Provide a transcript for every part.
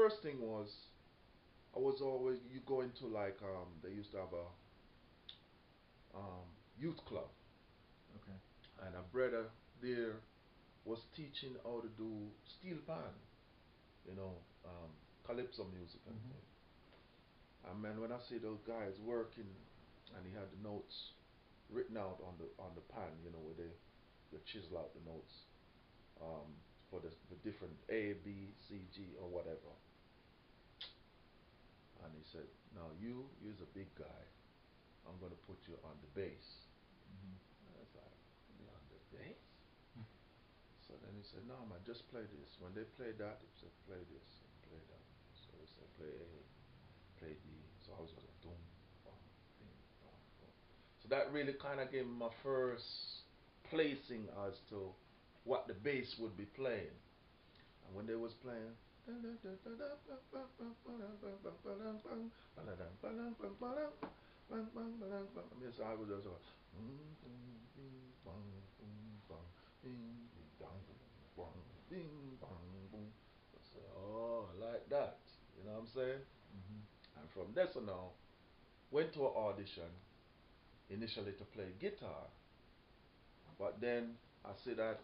first thing was I was always you go into like they used to have a youth club, Okay. and a brother there was teaching how to do steel pan, you know, calypso music and Mhm. thing. And man, when I see those guys working, and he had the notes written out on the pan, you know, where they chisel out the notes for the different A, B, C, G, or whatever. And he said, "Now you's a big guy. I'm gonna put you on the bass." Mhm. And I was like, "Me on the bass?" So then he said, "No man, just play this." When they played that, he said, "Play this and play that." So they said, "Play A, play D." So I was just like, boom, boom, ding, boom, boom. So that really kind of gave me my first placing as to what the bass would be playing. And when they was playing, yes, I was just like, I said, oh, like that. You know what I'm saying? Mhm. And from there on now, went to an audition initially to play guitar, but then I see that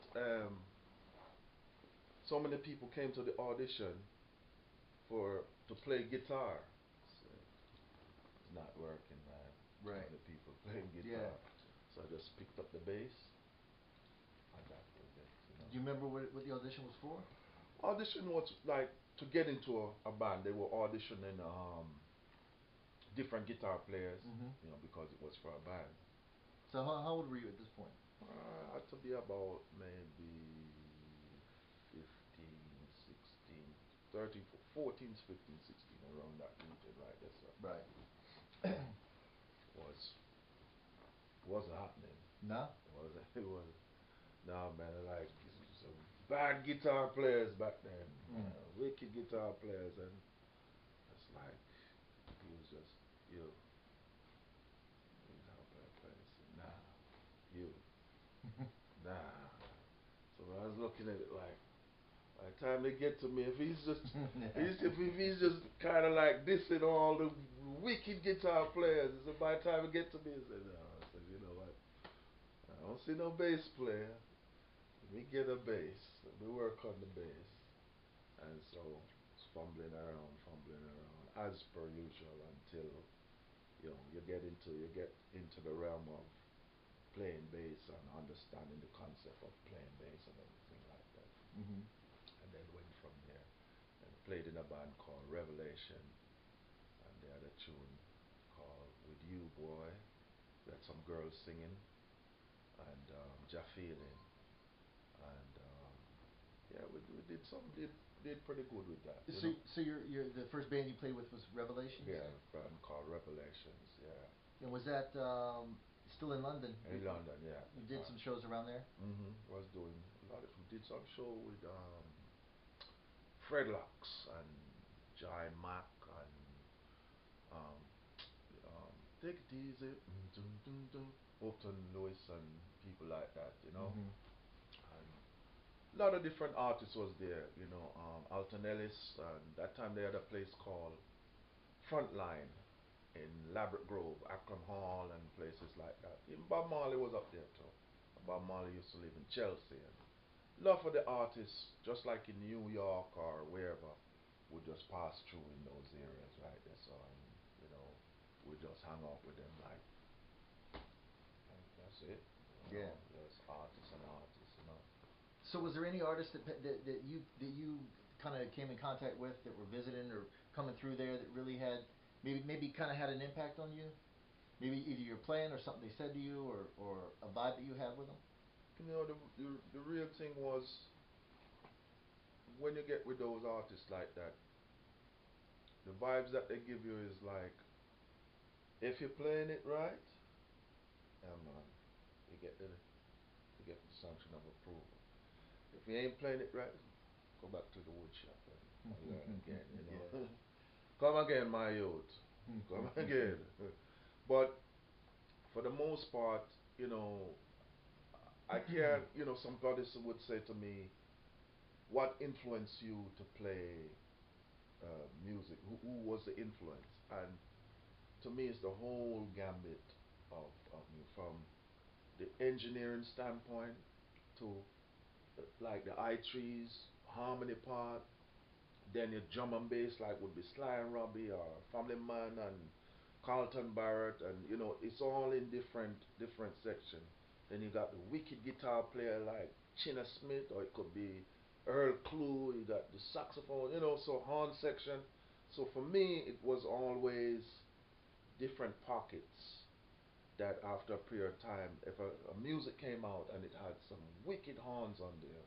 so many people came to the audition for to play guitar. So it's not working, man. Too Right. many people playing Yeah. guitar. So I just picked up the bass, and that was it. You know. Do you remember what the audition was for? Audition was like to get into a band. They were auditioning different guitar players, Mhm. you know, because it was for a band. So how old were you at this point? I had to be about maybe 15, 16, 13, 14, 15, 16, around that region right there. So Right. was wasn't happening. No. It wasn't. It was. Nah, man. Like some bad guitar players back then, Mm. wicked guitar players, and it's like he was just you. Guitar player playing. Nah, you. Nah. So I was looking at it like, by the time they get to me, if he's just, if he's just kind of like dissing all the wicked guitar players, so by the time he get to me, he said, no, I said, you know what? I don't see no bass player. Let me get a bass. Let me work on the bass. And so, fumbling around, as per usual, until you get into the realm of playing bass and understanding the concept of playing bass and everything like that. Mhm. And then went from there and played in a band called Revelation, and they had a tune called With You Boy. We had some girls singing, and Ja Feeling, and yeah, we did pretty good with that, you know. So your the first band you played with was Revelations? Yeah, a band called Revelations, yeah. And was that still in London? In London, yeah. You did some shows around there? Was doing a lot of, we did some show with Fred Locks and Jai Mack and um, Take It Easy, dun, dun, dun, Upton Lewis and people like that, you know. Mhm. And a lot of different artists was there, you know. Alton Ellis, and that time they had a place called Frontline in Labrador Grove, Akron Hall, and places like that. Even Bob Marley was up there too. Bob Marley used to live in Chelsea. And love for the artists, just like in New York or wherever, would just pass through in those areas right there. So, you know, we just hang out with them like, and that's it. You Yeah. know, just artists and artists, you know. So was there any artists that you kind of came in contact with that were visiting or coming through there that really had maybe kind of had an impact on you? Maybe either you're playing or something they said to you or a vibe that you had with them? You know, the real thing was when you get with those artists like that, the vibes that they give you is like, if you're playing it right, yeah man, you get the sanction of approval. If you ain't playing it right, go back to the wood shop and learn again, you Yeah. know. Come again, my youth. Come again. But for the most part, you know, I can't, you know, some goddess would say to me, what influenced you to play who was the influence. And to me, it's the whole gambit of me, from the engineering standpoint to like the I3s, harmony part, then your drum and bass like would be Sly and Robbie or Family Man and Carlton Barrett, and you know it's all in different section. Then you got the wicked guitar player like China Smith, or it could be Earl Clue. You got the saxophone, you know, so horn section. So for me, it was always different pockets that after a period of time, if a music came out and it had some wicked horns on there,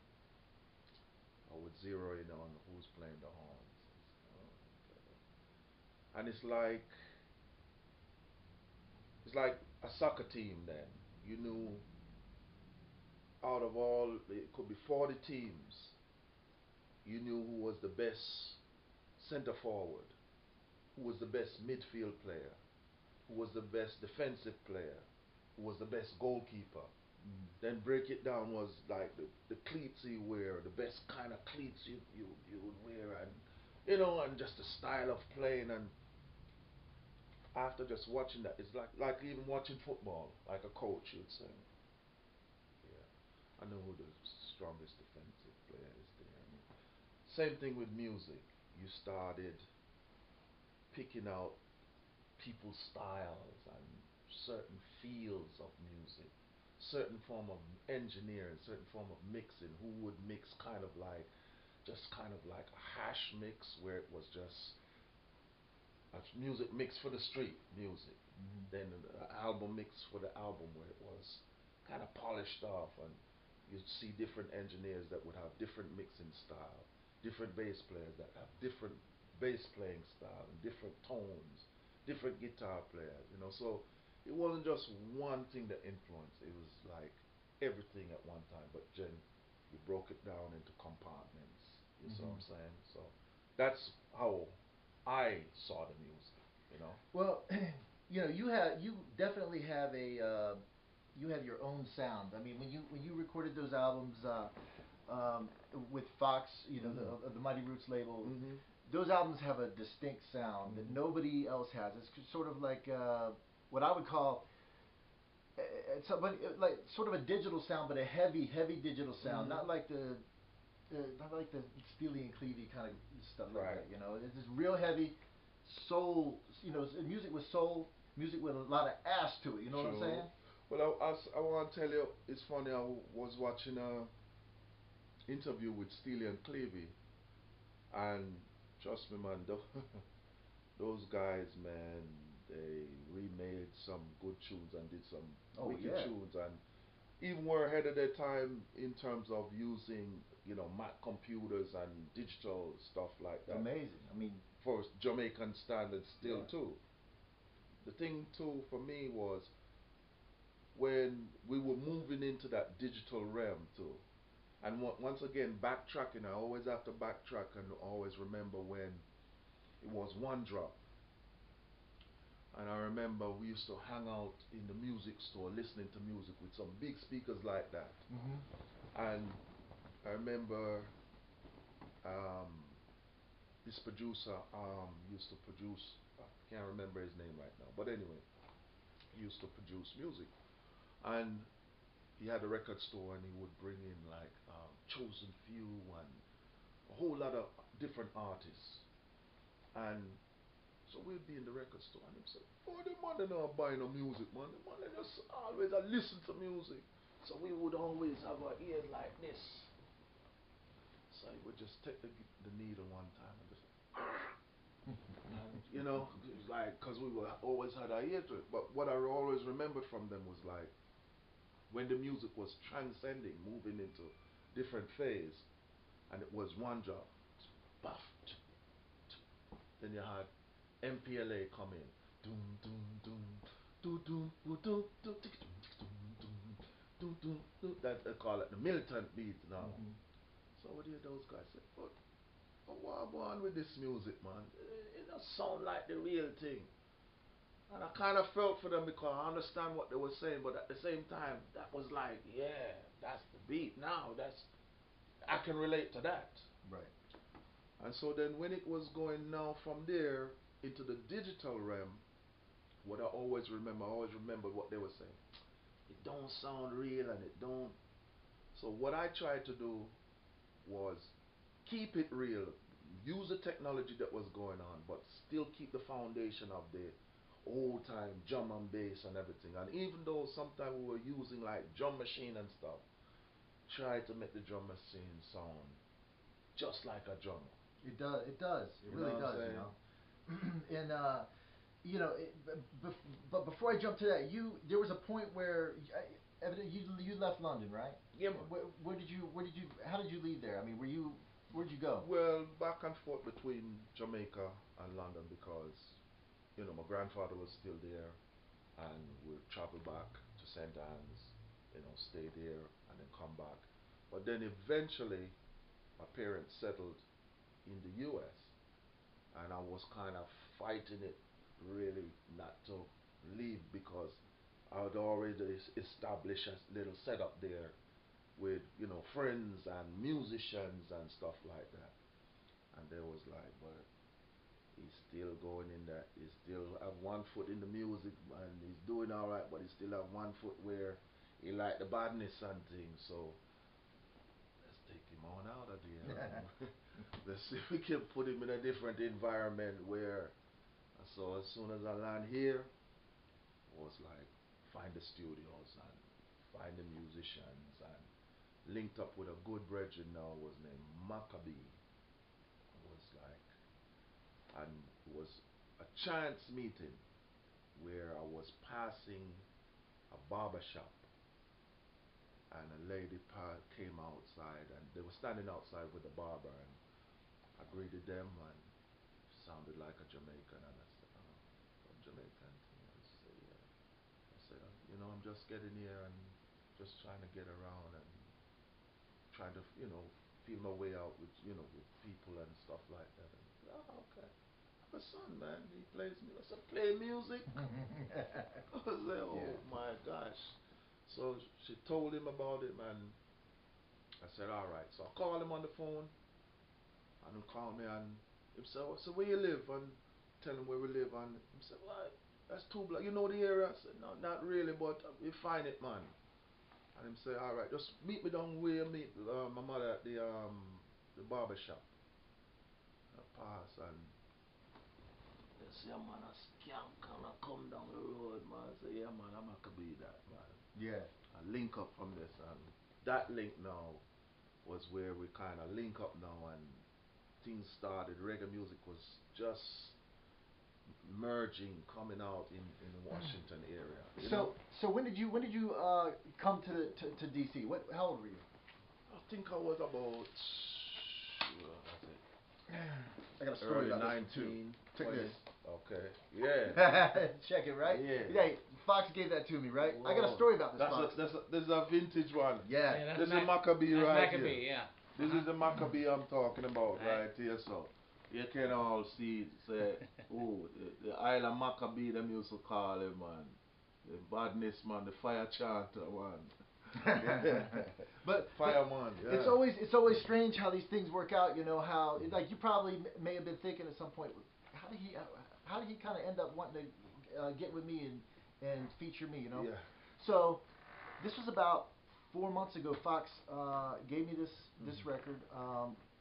I would zero in on who's playing the horns. And it's like a soccer team then. You knew out of all, it could be 40 teams, you knew who was the best center forward, who was the best midfield player, who was the best defensive player, who was the best goalkeeper. Then break it down was like the cleats you wear, the best kind of cleats you would wear, and you know, and just the style of playing. And after just watching that, it's like even watching football, like a coach would say, yeah, I know who the strongest defensive player is there. I mean, same thing with music. You started picking out people's styles and certain fields of music, certain form of engineering, certain form of mixing. Who would mix just kind of like a hash mix where it was just a music mix for the street music, then an album mix for the album where it was kind of polished off, and you'd see different engineers that would have different mixing style, different bass players that have different bass playing style and different tones, different guitar players, you know. So it wasn't just one thing that influenced. It was like everything at one time. But then you broke it down into compartments. You see what I'm saying? So that's how I saw the music. You know. Well, you definitely have you have your own sound. I mean, when you recorded those albums with Fox, the Mighty Roots label, those albums have a distinct sound that nobody else has. It's sort of like what I would call like sort of a digital sound, but a heavy digital sound, not like the Steely and Clevey kind of stuff like that. You know, it's just real heavy soul. You know, music with soul, music with a lot of ass to it. You know what I'm saying? Well, I want to tell you, it's funny. I was watching a interview with Steely and Clevey, and trust me, man, those guys, man, they remade some good tunes and did some wicked tunes, and even were ahead of their time in terms of using, Mac computers and digital stuff like that. Amazing. I mean, for Jamaican standards still too. The thing too for me was when we were moving into that digital realm too. And once again, backtracking, I always have to backtrack and always remember when it was one drop. And I remember we used to hang out in the music store listening to music with some big speakers like that. And I remember this producer used to produce, I can't remember his name right now, but anyway, he used to produce music. And he had a record store, and he would bring in like Chosen Few and a whole lot of different artists. And so we'd be in the record store, and he'd say, "Oh, the man they not buying no music, man. The man they just always listen to music." So we would always have our ears like this. So he would just take the needle one time and just, and, like, because we were always had our ear to it. But what I always remembered from them was like, when the music was transcending, moving into different phase, and it was one drop, buff. Then you had MPLA come in, doom doom doom, doom doom doom doom doom doom doom doom. That they call it the militant beat now. So what do those guys say? But what go on with this music, man? It don't sound like the real thing. And I kind of felt for them because I understand what they were saying, but at the same time, that was like, yeah, that's the beat. Now I can relate to that. Right. And so then when it was going now from there into the digital realm, what I always remember what they were saying. It don't sound real and it don't. So what I tried to do was keep it real, use the technology that was going on, but still keep the foundation of the old time drum and bass and everything. And even though sometimes we were using like drum machine and stuff, try to make the drum machine sound just like a drummer. It does. It does. It You really know what I'm does. saying? And you know, but before I jump to that, there was a point where evidently you left London, right? Yeah, man. Where did you how did you leave there? I mean, where'd you go? Well, back and forth between Jamaica and London because, you know, my grandfather was still there and we'd travel back to St. Anne's, you know, stay there and then come back. But then eventually my parents settled in the US and I was kind of fighting it really not to leave because I had already established a little setup there with, you know, friends and musicians and stuff like that. And they was like, but he's still going in that. He still have one foot in the music and he's doing all right, but he still have one foot where he like the badness and things. So let's take him on out of there. Let's see if we can put him in a different environment where. So as soon as I land here, it was like find the studios and find the musicians and linked up with a good brethren now was named Maccabee. It was like, and it was a chance meeting where I was passing a barber shop and a lady came outside and they were standing outside with the barber and I greeted them and sounded like a Jamaican and I said, oh, from Jamaican. And she said, yeah. I said, you know, I'm just getting here and just trying to get around and trying to, you know, feel my way out with, you know, with people and stuff like that. And, oh, okay. My son, man, he plays music. I said, play music? I was like, oh Yeah. my gosh. So she told him about it, man. I said, all right. So I called him on the phone and he called me and he said, oh, so where you live? And tell him where we live. And he said, well, that's too black. You know the area? I said, no, not really, but we find it, man. And him say, all right, just meet me down where you meet my mother at the barber shop. I pass and they say, yeah, man, a scam kind of come down the road, man. I say, yeah, man, I'm not gonna be that, man. Yeah. I link up from this and that link now was where we kind of link up now and things started. Reggae music was just merging, coming out in the Washington area. So when did you come to DC? How old were you? I think I was about I got a story early about 19, this one too. Check 20. this. Okay. Yeah. Check it, right? Yeah. Hey, Fox gave that to me, right? Whoa. I got a story about this, Fox. This is a vintage one. Yeah. This is Maccabee right Maccabee, here. yeah. This is the Maccabee I'm talking about Right. right here. So you can all see, say, oh, the Isle of Maccabee, them used to call him, man. The badness, man, the fire chanter, man. But Fireman, yeah. it's always strange how these things work out. You know how, like, you probably may have been thinking at some point, how did he kind of end up wanting to get with me and feature me? You know. Yeah. So this was about 4 months ago. Fox gave me this record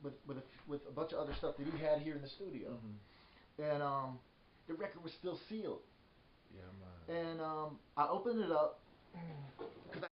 with a bunch of other stuff that he had here in the studio, and the record was still sealed. Yeah, man. And I opened it up,